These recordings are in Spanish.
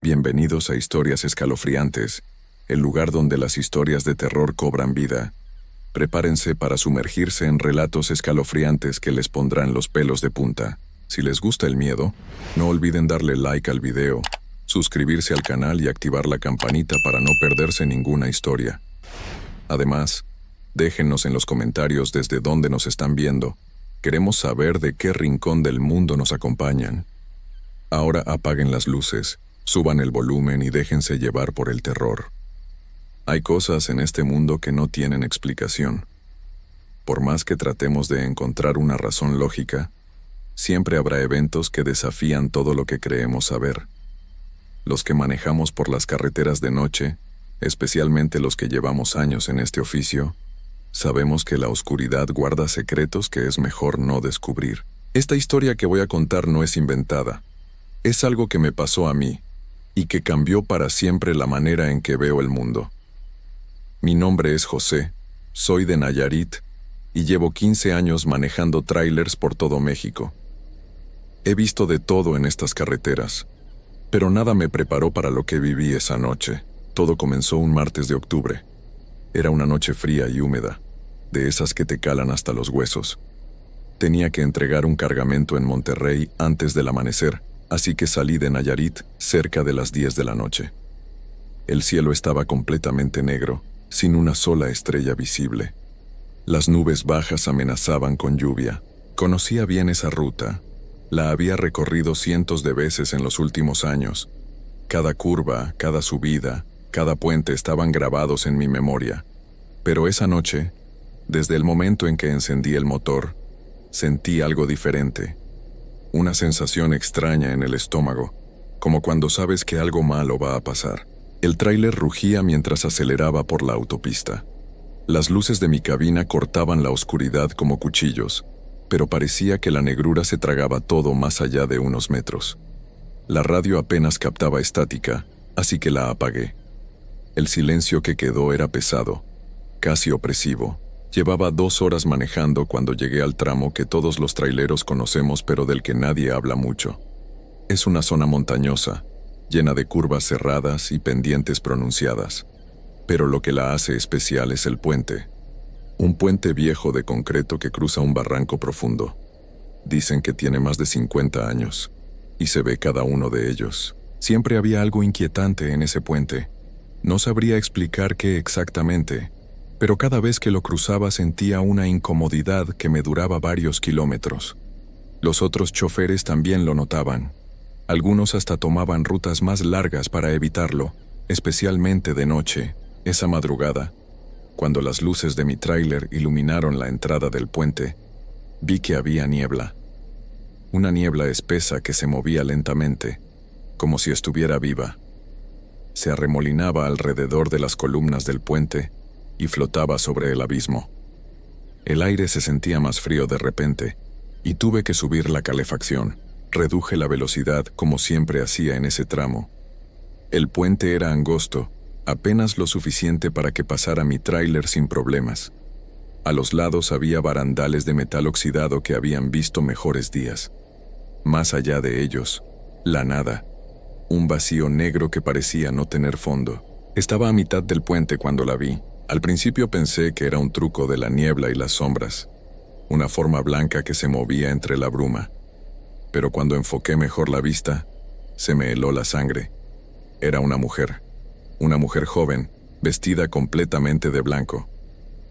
Bienvenidos a Historias Escalofriantes, el lugar donde las historias de terror cobran vida. Prepárense para sumergirse en relatos escalofriantes que les pondrán los pelos de punta. Si les gusta el miedo, no olviden darle like al video, suscribirse al canal y activar la campanita para no perderse ninguna historia. Además, déjennos en los comentarios desde dónde nos están viendo. Queremos saber de qué rincón del mundo nos acompañan. Ahora apaguen las luces, suban el volumen y déjense llevar por el terror. Hay cosas en este mundo que no tienen explicación. Por más que tratemos de encontrar una razón lógica, siempre habrá eventos que desafían todo lo que creemos saber. Los que manejamos por las carreteras de noche, especialmente los que llevamos años en este oficio, sabemos que la oscuridad guarda secretos que es mejor no descubrir. Esta historia que voy a contar no es inventada. Es algo que me pasó a mí, y que cambió para siempre la manera en que veo el mundo. Mi nombre es José, soy de Nayarit, y llevo 15 años manejando trailers por todo México. He visto de todo en estas carreteras, pero nada me preparó para lo que viví esa noche. Todo comenzó un martes de octubre. Era una noche fría y húmeda, de esas que te calan hasta los huesos. Tenía que entregar un cargamento en Monterrey antes del amanecer, así que salí de Nayarit cerca de las 10 de la noche. El cielo estaba completamente negro, sin una sola estrella visible. Las nubes bajas amenazaban con lluvia. Conocía bien esa ruta. La había recorrido cientos de veces en los últimos años. Cada curva, cada subida, cada puente estaban grabados en mi memoria. Pero esa noche, desde el momento en que encendí el motor, sentí algo diferente. Una sensación extraña en el estómago, como cuando sabes que algo malo va a pasar. El tráiler rugía mientras aceleraba por la autopista. Las luces de mi cabina cortaban la oscuridad como cuchillos, pero parecía que la negrura se tragaba todo más allá de unos metros. La radio apenas captaba estática, así que la apagué. El silencio que quedó era pesado, casi opresivo. Llevaba 2 horas manejando cuando llegué al tramo que todos los traileros conocemos pero del que nadie habla mucho. Es una zona montañosa, llena de curvas cerradas y pendientes pronunciadas. Pero lo que la hace especial es el puente. Un puente viejo de concreto que cruza un barranco profundo. Dicen que tiene más de 50 años, y se ve cada uno de ellos. Siempre había algo inquietante en ese puente. No sabría explicar qué exactamente, pero cada vez que lo cruzaba sentía una incomodidad que me duraba varios kilómetros. Los otros choferes también lo notaban. Algunos hasta tomaban rutas más largas para evitarlo, especialmente de noche. Esa madrugada, cuando las luces de mi tráiler iluminaron la entrada del puente, vi que había niebla. Una niebla espesa que se movía lentamente, como si estuviera viva. Se arremolinaba alrededor de las columnas del puente y flotaba sobre el abismo. El aire se sentía más frío de repente, y tuve que subir la calefacción. Reduje la velocidad como siempre hacía en ese tramo. El puente era angosto, apenas lo suficiente para que pasara mi tráiler sin problemas. A los lados había barandales de metal oxidado que habían visto mejores días. Más allá de ellos, la nada. Un vacío negro que parecía no tener fondo. Estaba a mitad del puente cuando la vi. Al principio pensé que era un truco de la niebla y las sombras, una forma blanca que se movía entre la bruma. Pero cuando enfoqué mejor la vista, se me heló la sangre. Era una mujer joven, vestida completamente de blanco.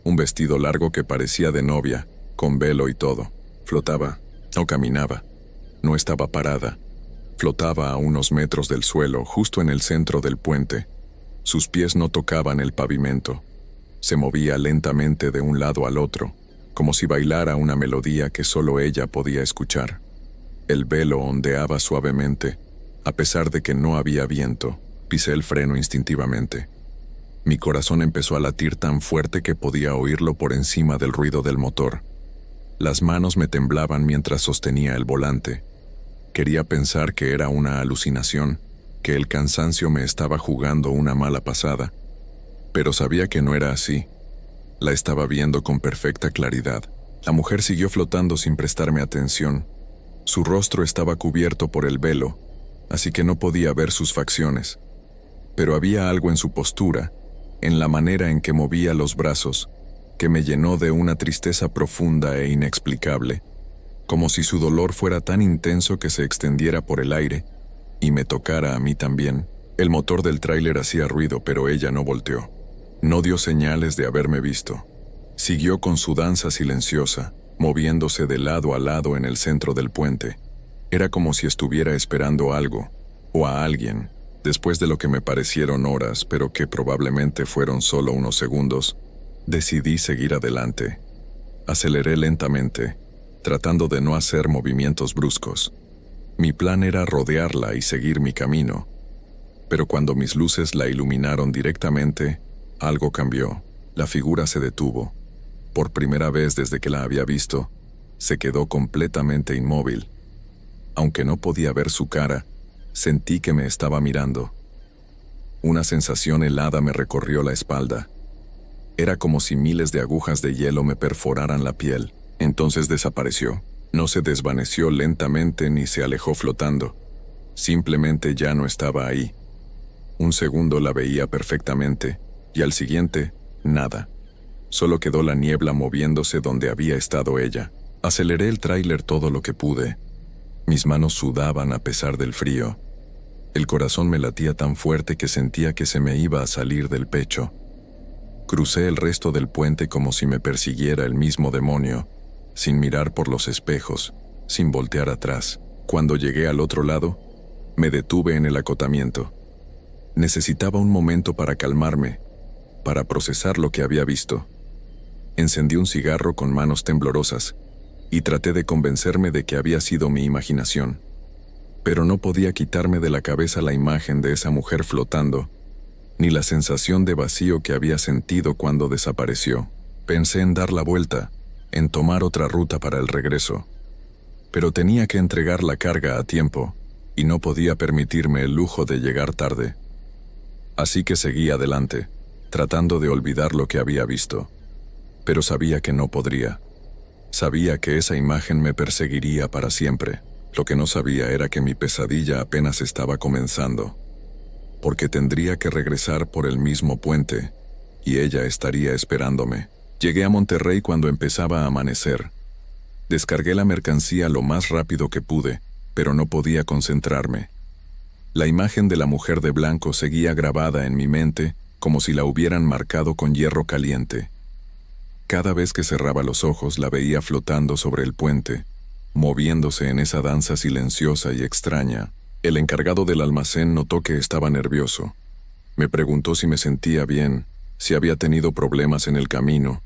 Un vestido largo que parecía de novia, con velo y todo. Flotaba, no caminaba, no estaba parada. Flotaba a unos metros del suelo, justo en el centro del puente. Sus pies no tocaban el pavimento. Se movía lentamente de un lado al otro, como si bailara una melodía que solo ella podía escuchar. El velo ondeaba suavemente. A pesar de que no había viento, pisé el freno instintivamente. Mi corazón empezó a latir tan fuerte que podía oírlo por encima del ruido del motor. Las manos me temblaban mientras sostenía el volante. Quería pensar que era una alucinación, que el cansancio me estaba jugando una mala pasada. Pero sabía que no era así. La estaba viendo con perfecta claridad. La mujer siguió flotando sin prestarme atención. Su rostro estaba cubierto por el velo, así que no podía ver sus facciones. Pero había algo en su postura, en la manera en que movía los brazos, que me llenó de una tristeza profunda e inexplicable, como si su dolor fuera tan intenso que se extendiera por el aire y me tocara a mí también. El motor del tráiler hacía ruido, pero ella no volteó. No dio señales de haberme visto. Siguió con su danza silenciosa, moviéndose de lado a lado en el centro del puente. Era como si estuviera esperando algo, o a alguien. Después de lo que me parecieron horas, pero que probablemente fueron solo unos segundos, decidí seguir adelante. Aceleré lentamente, tratando de no hacer movimientos bruscos. Mi plan era rodearla y seguir mi camino. Pero cuando mis luces la iluminaron directamente, algo cambió. La figura se detuvo. Por primera vez desde que la había visto, se quedó completamente inmóvil. Aunque no podía ver su cara, sentí que me estaba mirando. Una sensación helada me recorrió la espalda. Era como si miles de agujas de hielo me perforaran la piel. Entonces desapareció. No se desvaneció lentamente ni se alejó flotando. Simplemente ya no estaba ahí. Un segundo la veía perfectamente, y al siguiente, nada. Solo quedó la niebla moviéndose donde había estado ella. Aceleré el tráiler todo lo que pude. Mis manos sudaban a pesar del frío. El corazón me latía tan fuerte que sentía que se me iba a salir del pecho. Crucé el resto del puente como si me persiguiera el mismo demonio, sin mirar por los espejos, sin voltear atrás. Cuando llegué al otro lado, me detuve en el acotamiento. Necesitaba un momento para calmarme, para procesar lo que había visto. Encendí un cigarro con manos temblorosas y traté de convencerme de que había sido mi imaginación. Pero no podía quitarme de la cabeza la imagen de esa mujer flotando, ni la sensación de vacío que había sentido cuando desapareció. Pensé en dar la vuelta, en tomar otra ruta para el regreso. Pero tenía que entregar la carga a tiempo, y no podía permitirme el lujo de llegar tarde. Así que seguí adelante, tratando de olvidar lo que había visto. Pero sabía que no podría. Sabía que esa imagen me perseguiría para siempre. Lo que no sabía era que mi pesadilla apenas estaba comenzando. Porque tendría que regresar por el mismo puente, y ella estaría esperándome. Llegué a Monterrey cuando empezaba a amanecer. Descargué la mercancía lo más rápido que pude, pero no podía concentrarme. La imagen de la mujer de blanco seguía grabada en mi mente como si la hubieran marcado con hierro caliente. Cada vez que cerraba los ojos la veía flotando sobre el puente, moviéndose en esa danza silenciosa y extraña. El encargado del almacén notó que estaba nervioso. Me preguntó si me sentía bien, si había tenido problemas en el camino.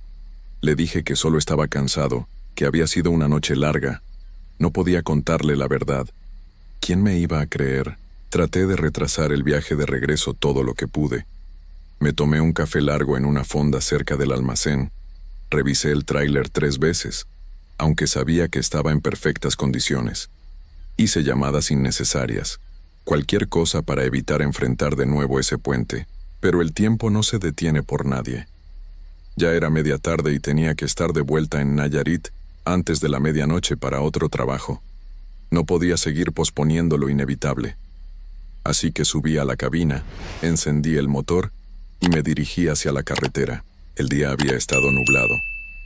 Le dije que solo estaba cansado, que había sido una noche larga. No podía contarle la verdad. ¿Quién me iba a creer? Traté de retrasar el viaje de regreso todo lo que pude. Me tomé un café largo en una fonda cerca del almacén. Revisé el tráiler 3 veces, aunque sabía que estaba en perfectas condiciones. Hice llamadas innecesarias, cualquier cosa para evitar enfrentar de nuevo ese puente, pero el tiempo no se detiene por nadie. Ya era media tarde y tenía que estar de vuelta en Nayarit antes de la medianoche para otro trabajo. No podía seguir posponiendo lo inevitable. Así que subí a la cabina, encendí el motor y me dirigí hacia la carretera. El día había estado nublado,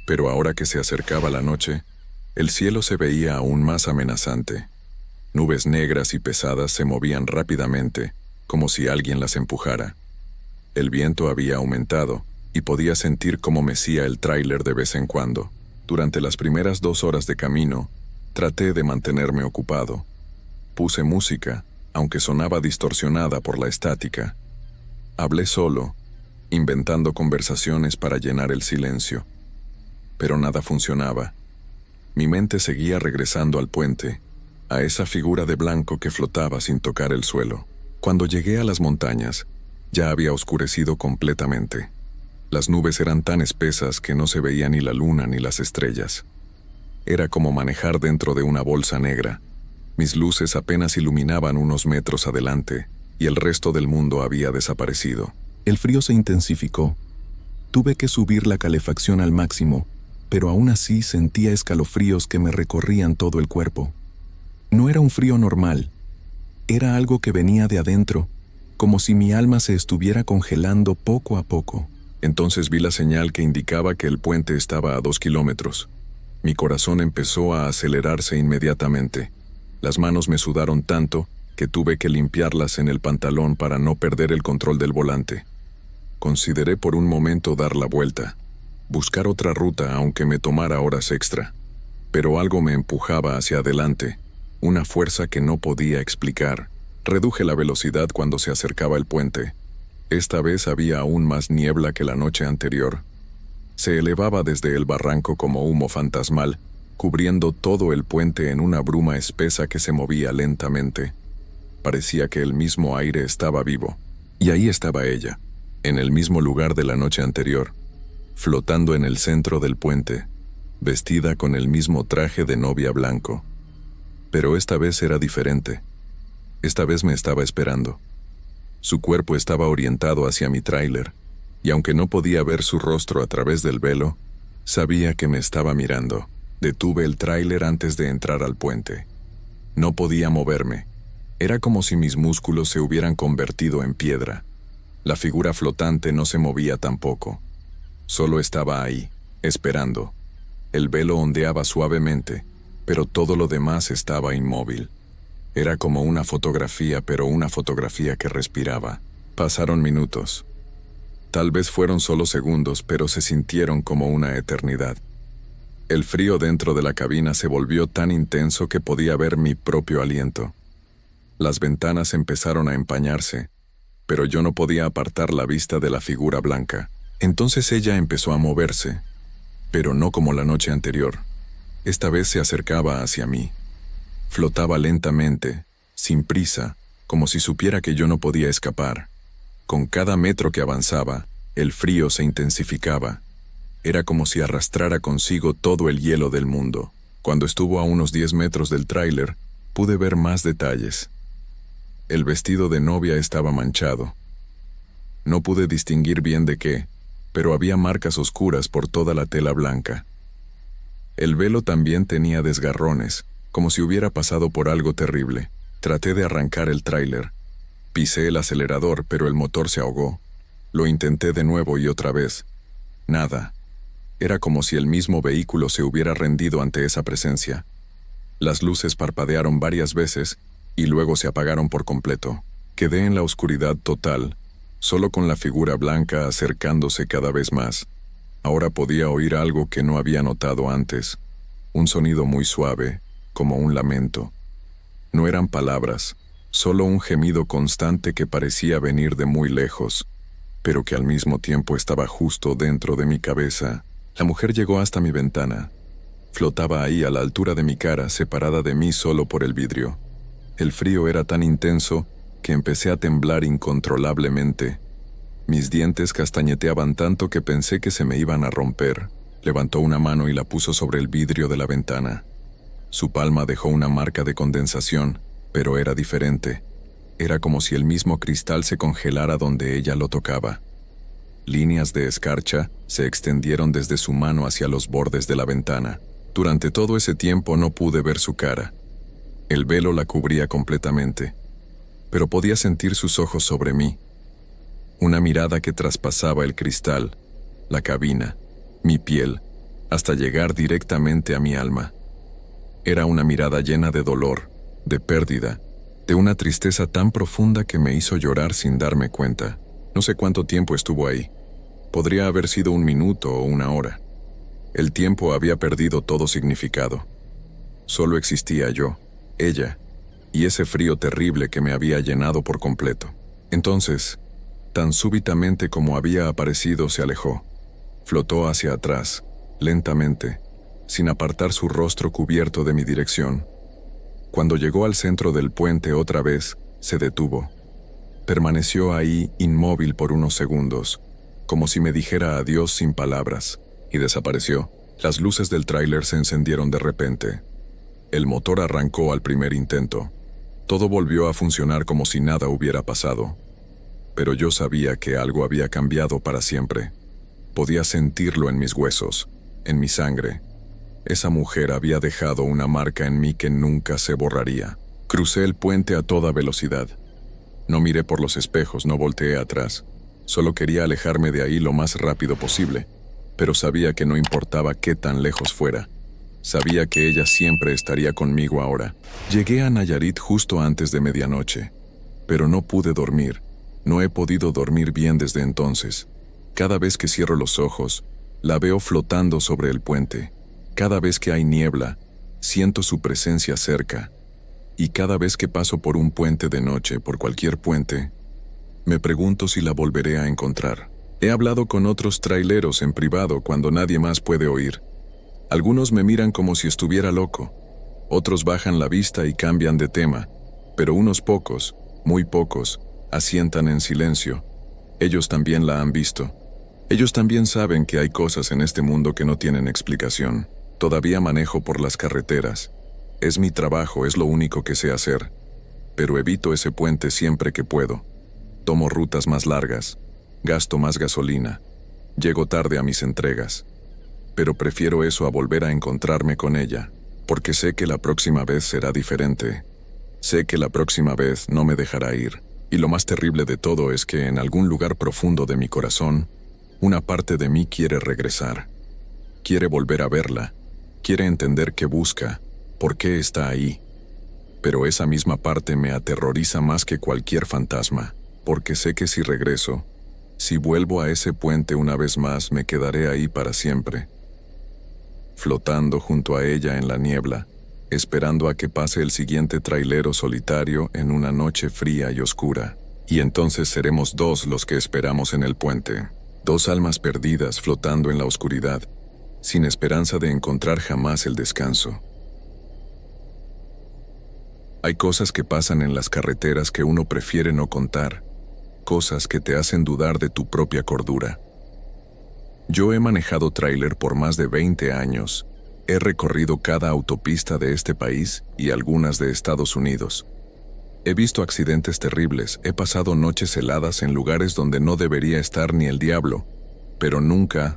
pero ahora que se acercaba la noche, el cielo se veía aún más amenazante. Nubes negras y pesadas se movían rápidamente, como si alguien las empujara. El viento había aumentado, y podía sentir cómo mecía el tráiler de vez en cuando. Durante las primeras 2 horas de camino, traté de mantenerme ocupado. Puse música, aunque sonaba distorsionada por la estática. Hablé solo, inventando conversaciones para llenar el silencio. Pero nada funcionaba. Mi mente seguía regresando al puente, a esa figura de blanco que flotaba sin tocar el suelo. Cuando llegué a las montañas, ya había oscurecido completamente. Las nubes eran tan espesas que no se veía ni la luna ni las estrellas. Era como manejar dentro de una bolsa negra. Mis luces apenas iluminaban unos metros adelante, y el resto del mundo había desaparecido. El frío se intensificó. Tuve que subir la calefacción al máximo, pero aún así sentía escalofríos que me recorrían todo el cuerpo. No era un frío normal. Era algo que venía de adentro, como si mi alma se estuviera congelando poco a poco. Entonces vi la señal que indicaba que el puente estaba a 2 kilómetros. Mi corazón empezó a acelerarse inmediatamente. Las manos me sudaron tanto que tuve que limpiarlas en el pantalón para no perder el control del volante. Consideré por un momento dar la vuelta, buscar otra ruta aunque me tomara horas extra. Pero algo me empujaba hacia adelante, una fuerza que no podía explicar. Reduje la velocidad cuando se acercaba el puente. Esta vez había aún más niebla que la noche anterior. Se elevaba desde el barranco como humo fantasmal, cubriendo todo el puente en una bruma espesa que se movía lentamente. Parecía que el mismo aire estaba vivo. Y ahí estaba ella, en el mismo lugar de la noche anterior, flotando en el centro del puente, vestida con el mismo traje de novia blanco. Pero esta vez era diferente. Esta vez me estaba esperando. Su cuerpo estaba orientado hacia mi tráiler, y aunque no podía ver su rostro a través del velo, sabía que me estaba mirando. Detuve el tráiler antes de entrar al puente. No podía moverme. Era como si mis músculos se hubieran convertido en piedra. La figura flotante no se movía tampoco. Solo estaba ahí, esperando. El velo ondeaba suavemente, pero todo lo demás estaba inmóvil. Era como una fotografía, pero una fotografía que respiraba. Pasaron minutos. Tal vez fueron solo segundos, pero se sintieron como una eternidad. El frío dentro de la cabina se volvió tan intenso que podía ver mi propio aliento. Las ventanas empezaron a empañarse, pero yo no podía apartar la vista de la figura blanca. Entonces ella empezó a moverse, pero no como la noche anterior. Esta vez se acercaba hacia mí. Flotaba lentamente, sin prisa, como si supiera que yo no podía escapar. Con cada metro que avanzaba, el frío se intensificaba. Era como si arrastrara consigo todo el hielo del mundo. Cuando estuvo a unos 10 metros del tráiler, pude ver más detalles. El vestido de novia estaba manchado. No pude distinguir bien de qué, pero había marcas oscuras por toda la tela blanca. El velo también tenía desgarrones, como si hubiera pasado por algo terrible. Traté de arrancar el tráiler. Pisé el acelerador, pero el motor se ahogó. Lo intenté de nuevo y otra vez. Nada. Era como si el mismo vehículo se hubiera rendido ante esa presencia. Las luces parpadearon varias veces y luego se apagaron por completo. Quedé en la oscuridad total, solo con la figura blanca acercándose cada vez más. Ahora podía oír algo que no había notado antes. Un sonido muy suave, como un lamento. No eran palabras, solo un gemido constante que parecía venir de muy lejos, pero que al mismo tiempo estaba justo dentro de mi cabeza. La mujer llegó hasta mi ventana. Flotaba ahí a la altura de mi cara, separada de mí solo por el vidrio. El frío era tan intenso que empecé a temblar incontrolablemente. Mis dientes castañeteaban tanto que pensé que se me iban a romper. Levantó una mano y la puso sobre el vidrio de la ventana. Su palma dejó una marca de condensación, pero era diferente. Era como si el mismo cristal se congelara donde ella lo tocaba. Líneas de escarcha se extendieron desde su mano hacia los bordes de la ventana. Durante todo ese tiempo no pude ver su cara. El velo la cubría completamente, pero podía sentir sus ojos sobre mí. Una mirada que traspasaba el cristal, la cabina, mi piel, hasta llegar directamente a mi alma. Era una mirada llena de dolor, de pérdida, de una tristeza tan profunda que me hizo llorar sin darme cuenta. No sé cuánto tiempo estuvo ahí. Podría haber sido 1 minuto o 1 hora. El tiempo había perdido todo significado. Solo existía yo, ella, y ese frío terrible que me había llenado por completo. Entonces, tan súbitamente como había aparecido, se alejó. Flotó hacia atrás, lentamente, sin apartar su rostro cubierto de mi dirección. Cuando llegó al centro del puente otra vez, se detuvo. Permaneció ahí inmóvil por unos segundos, como si me dijera adiós sin palabras, y desapareció. Las luces del tráiler se encendieron de repente. El motor arrancó al primer intento. Todo volvió a funcionar como si nada hubiera pasado. Pero yo sabía que algo había cambiado para siempre. Podía sentirlo en mis huesos, en mi sangre. Esa mujer había dejado una marca en mí que nunca se borraría. Crucé el puente a toda velocidad. No miré por los espejos, no volteé atrás. Solo quería alejarme de ahí lo más rápido posible, pero sabía que no importaba qué tan lejos fuera. Sabía que ella siempre estaría conmigo ahora. Llegué a Nayarit justo antes de medianoche, pero no pude dormir. No he podido dormir bien desde entonces. Cada vez que cierro los ojos, la veo flotando sobre el puente. Cada vez que hay niebla, siento su presencia cerca. Y cada vez que paso por un puente de noche, por cualquier puente, me pregunto si la volveré a encontrar. He hablado con otros traileros en privado cuando nadie más puede oír. Algunos me miran como si estuviera loco. Otros bajan la vista y cambian de tema, pero unos pocos, muy pocos, asientan en silencio. Ellos también la han visto. Ellos también saben que hay cosas en este mundo que no tienen explicación. Todavía manejo por las carreteras. Es mi trabajo, es lo único que sé hacer. Pero evito ese puente siempre que puedo. Tomo rutas más largas. Gasto más gasolina. Llego tarde a mis entregas. Pero prefiero eso a volver a encontrarme con ella, porque sé que la próxima vez será diferente. Sé que la próxima vez no me dejará ir. Y lo más terrible de todo es que en algún lugar profundo de mi corazón, una parte de mí quiere regresar. Quiere volver a verla. Quiere entender qué busca, por qué está ahí. Pero esa misma parte me aterroriza más que cualquier fantasma, porque sé que si regreso, si vuelvo a ese puente una vez más, me quedaré ahí para siempre, flotando junto a ella en la niebla, esperando a que pase el siguiente trailero solitario en una noche fría y oscura. Y entonces seremos dos los que esperamos en el puente, dos almas perdidas flotando en la oscuridad, sin esperanza de encontrar jamás el descanso. Hay cosas que pasan en las carreteras que uno prefiere no contar, cosas que te hacen dudar de tu propia cordura. Yo he manejado tráiler por más de 20 años. He recorrido cada autopista de este país y algunas de Estados Unidos. He visto accidentes terribles, he pasado noches heladas en lugares donde no debería estar ni el diablo, pero nunca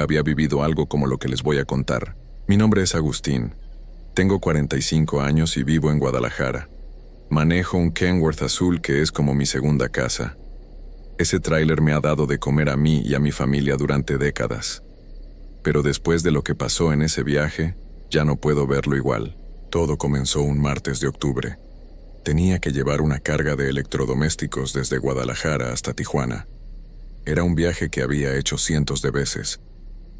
había vivido algo como lo que les voy a contar. Mi nombre es Agustín. Tengo 45 años y vivo en Guadalajara. Manejo un Kenworth azul que es como mi segunda casa. Ese tráiler me ha dado de comer a mí y a mi familia durante décadas. Pero después de lo que pasó en ese viaje, ya no puedo verlo igual. Todo comenzó un martes de octubre. Tenía que llevar una carga de electrodomésticos desde Guadalajara hasta Tijuana. Era un viaje que había hecho cientos de veces,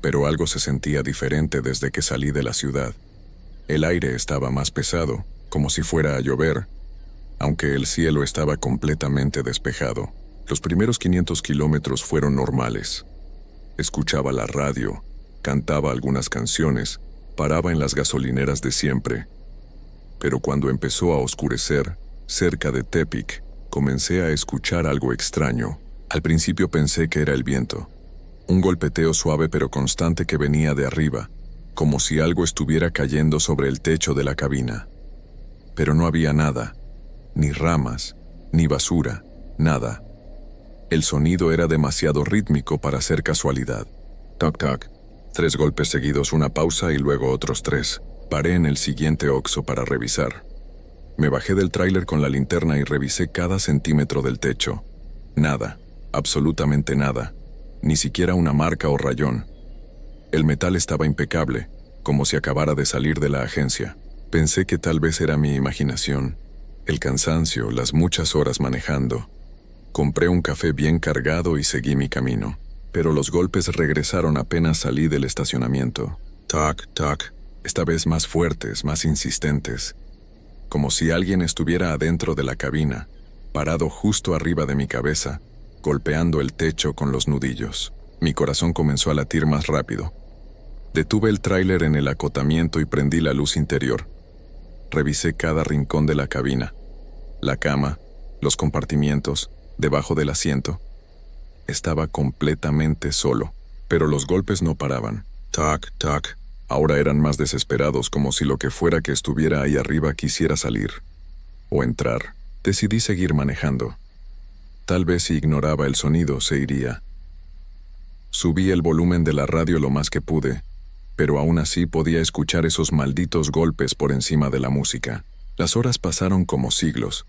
pero algo se sentía diferente desde que salí de la ciudad. El aire estaba más pesado, como si fuera a llover, aunque el cielo estaba completamente despejado. Los primeros 500 kilómetros fueron normales. Escuchaba la radio, cantaba algunas canciones, paraba en las gasolineras de siempre. Pero cuando empezó a oscurecer, cerca de Tepic, comencé a escuchar algo extraño. Al principio pensé que era el viento. Un golpeteo suave pero constante que venía de arriba, como si algo estuviera cayendo sobre el techo de la cabina. Pero no había nada, ni ramas, ni basura, nada. El sonido era demasiado rítmico para ser casualidad. Toc toc. 3 golpes seguidos, una pausa y luego otros 3. Paré en el siguiente Oxxo para revisar. Me bajé del tráiler con la linterna y revisé cada centímetro del techo. Nada, absolutamente nada, ni siquiera una marca o rayón. El metal estaba impecable, como si acabara de salir de la agencia. Pensé que tal vez era mi imaginación, el cansancio, las muchas horas manejando. Compré un café bien cargado y seguí mi camino. Pero los golpes regresaron apenas salí del estacionamiento. Toc, toc, esta vez más fuertes, más insistentes. Como si alguien estuviera adentro de la cabina, parado justo arriba de mi cabeza, golpeando el techo con los nudillos. Mi corazón comenzó a latir más rápido. Detuve el tráiler en el acotamiento y prendí la luz interior. Revisé cada rincón de la cabina, la cama, los compartimientos, debajo del asiento. Estaba completamente solo, pero los golpes no paraban. Toc, toc. Ahora eran más desesperados, como si lo que fuera que estuviera ahí arriba quisiera salir. O entrar. Decidí seguir manejando. Tal vez si ignoraba el sonido, se iría. Subí el volumen de la radio lo más que pude, pero aún así podía escuchar esos malditos golpes por encima de la música. Las horas pasaron como siglos.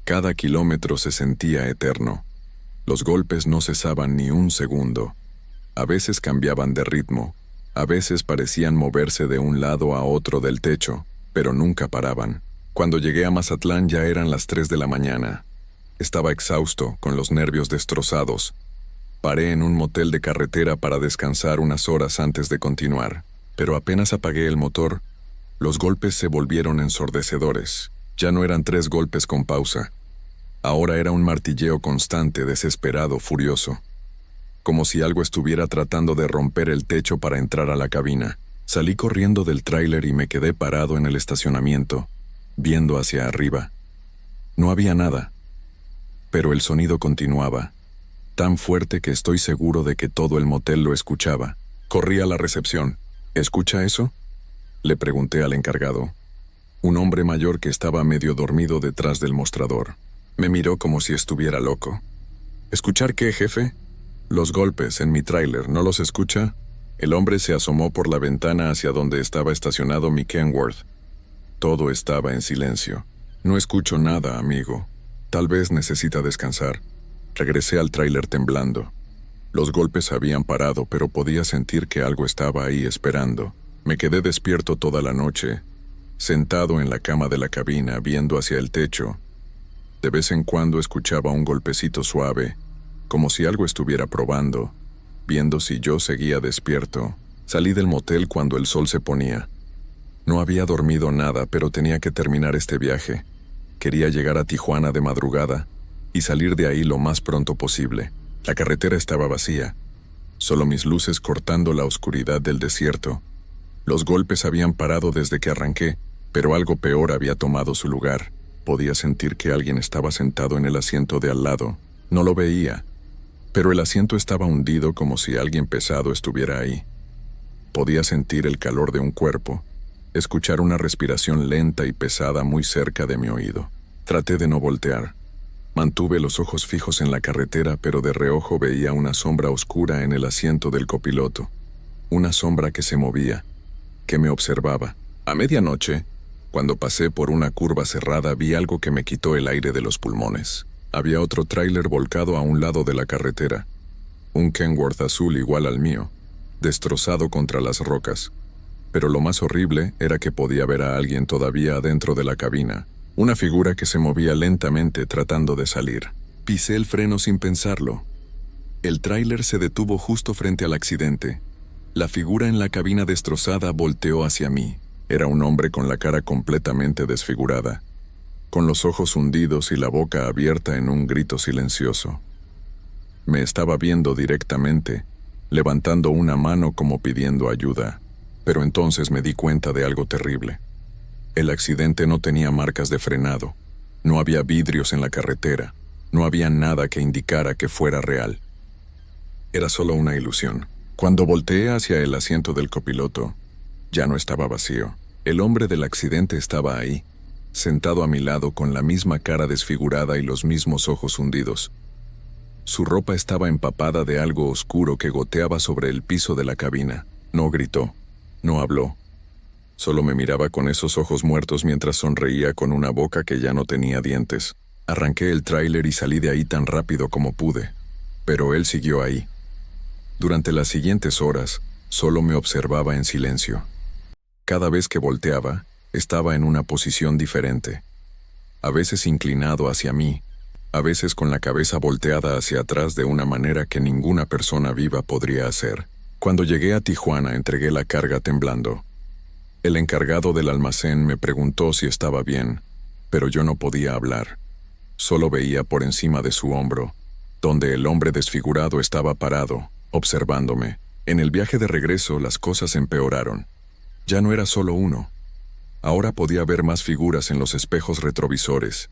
Cada kilómetro se sentía eterno. Los golpes no cesaban ni un segundo. A veces cambiaban de ritmo, a veces parecían moverse de un lado a otro del techo, pero nunca paraban. Cuando llegué a Mazatlán ya eran las 3 de la mañana. Estaba exhausto, con los nervios destrozados. Paré en un motel de carretera para descansar unas horas antes de continuar, pero apenas apagué el motor, los golpes se volvieron ensordecedores. Ya no eran 3 golpes con pausa. Ahora era un martilleo constante, desesperado, furioso. Como si algo estuviera tratando de romper el techo para entrar a la cabina. Salí corriendo del tráiler y me quedé parado en el estacionamiento, viendo hacia arriba. No había nada. Pero el sonido continuaba, tan fuerte que estoy seguro de que todo el motel lo escuchaba. Corrí a la recepción. ¿Escucha eso?, le pregunté al encargado. Un hombre mayor que estaba medio dormido detrás del mostrador. Me miró como si estuviera loco. ¿Escuchar qué, jefe? Los golpes en mi tráiler, ¿no los escucha? El hombre se asomó por la ventana hacia donde estaba estacionado mi Kenworth. Todo estaba en silencio. No escucho nada, amigo. Tal vez necesita descansar. Regresé al tráiler temblando. Los golpes habían parado, pero podía sentir que algo estaba ahí esperando. Me quedé despierto toda la noche, sentado en la cama de la cabina, viendo hacia el techo. De vez en cuando escuchaba un golpecito suave, como si algo estuviera probando, viendo si yo seguía despierto. Salí del motel cuando el sol se ponía. No había dormido nada, pero tenía que terminar este viaje. Quería llegar a Tijuana de madrugada y salir de ahí lo más pronto posible. La carretera estaba vacía, solo mis luces cortando la oscuridad del desierto. Los golpes habían parado desde que arranqué, pero algo peor había tomado su lugar. Podía sentir que alguien estaba sentado en el asiento de al lado. No lo veía, pero el asiento estaba hundido como si alguien pesado estuviera ahí. Podía sentir el calor de un cuerpo, escuchar una respiración lenta y pesada muy cerca de mi oído. Traté de no voltear. Mantuve los ojos fijos en la carretera, pero de reojo veía una sombra oscura en el asiento del copiloto. Una sombra que se movía, que me observaba. A medianoche, cuando pasé por una curva cerrada, vi algo que me quitó el aire de los pulmones. Había otro tráiler volcado a un lado de la carretera. Un Kenworth azul igual al mío, destrozado contra las rocas. Pero lo más horrible era que podía ver a alguien todavía adentro de la cabina. Una figura que se movía lentamente tratando de salir. Pisé el freno sin pensarlo. El tráiler se detuvo justo frente al accidente. La figura en la cabina destrozada volteó hacia mí. Era un hombre con la cara completamente desfigurada, con los ojos hundidos y la boca abierta en un grito silencioso. Me estaba viendo directamente, levantando una mano como pidiendo ayuda, pero entonces me di cuenta de algo terrible. El accidente no tenía marcas de frenado, no había vidrios en la carretera, no había nada que indicara que fuera real. Era solo una ilusión. Cuando volteé hacia el asiento del copiloto, ya no estaba vacío. El hombre del accidente estaba ahí, sentado a mi lado con la misma cara desfigurada y los mismos ojos hundidos. Su ropa estaba empapada de algo oscuro que goteaba sobre el piso de la cabina. No gritó, no habló. Solo me miraba con esos ojos muertos mientras sonreía con una boca que ya no tenía dientes. Arranqué el tráiler y salí de ahí tan rápido como pude, pero él siguió ahí. Durante las siguientes horas, solo me observaba en silencio. Cada vez que volteaba, estaba en una posición diferente. A veces inclinado hacia mí, a veces con la cabeza volteada hacia atrás de una manera que ninguna persona viva podría hacer. Cuando llegué a Tijuana, entregué la carga temblando. El encargado del almacén me preguntó si estaba bien, pero yo no podía hablar. Solo veía por encima de su hombro, donde el hombre desfigurado estaba parado, observándome. En el viaje de regreso las cosas empeoraron. Ya no era solo uno. Ahora podía ver más figuras en los espejos retrovisores.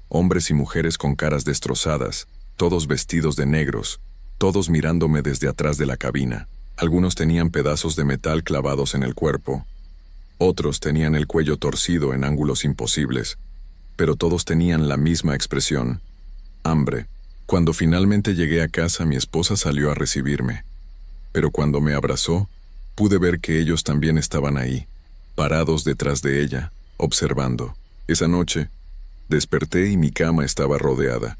Hombres y mujeres con caras destrozadas, todos vestidos de negros, todos mirándome desde atrás de la cabina. Algunos tenían pedazos de metal clavados en el cuerpo. Otros tenían el cuello torcido en ángulos imposibles, pero todos tenían la misma expresión: hambre. Cuando finalmente llegué a casa, mi esposa salió a recibirme. Pero cuando me abrazó, pude ver que ellos también estaban ahí, parados detrás de ella, observando. Esa noche, desperté y mi cama estaba rodeada.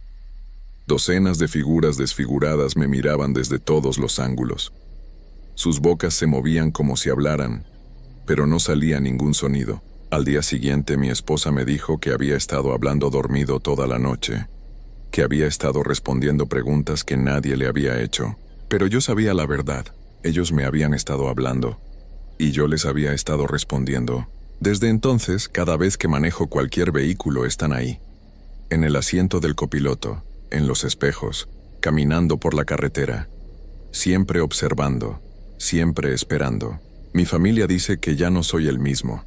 Docenas de figuras desfiguradas me miraban desde todos los ángulos. Sus bocas se movían como si hablaran, pero no salía ningún sonido. Al día siguiente mi esposa me dijo que había estado hablando dormido toda la noche, que había estado respondiendo preguntas que nadie le había hecho. Pero yo sabía la verdad. Ellos me habían estado hablando, y yo les había estado respondiendo. Desde entonces, cada vez que manejo cualquier vehículo están ahí. En el asiento del copiloto, en los espejos, caminando por la carretera. Siempre observando, siempre esperando. Mi familia dice que ya no soy el mismo,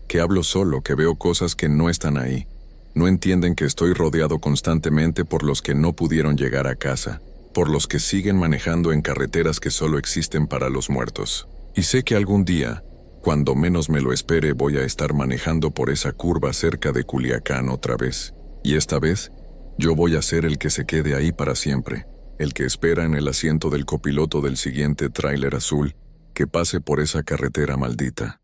que hablo solo, que veo cosas que no están ahí. No entienden que estoy rodeado constantemente por los que no pudieron llegar a casa, por los que siguen manejando en carreteras que solo existen para los muertos. Y sé que algún día, cuando menos me lo espere, voy a estar manejando por esa curva cerca de Culiacán otra vez. Y esta vez, yo voy a ser el que se quede ahí para siempre, el que espera en el asiento del copiloto del siguiente tráiler azul que pase por esa carretera maldita.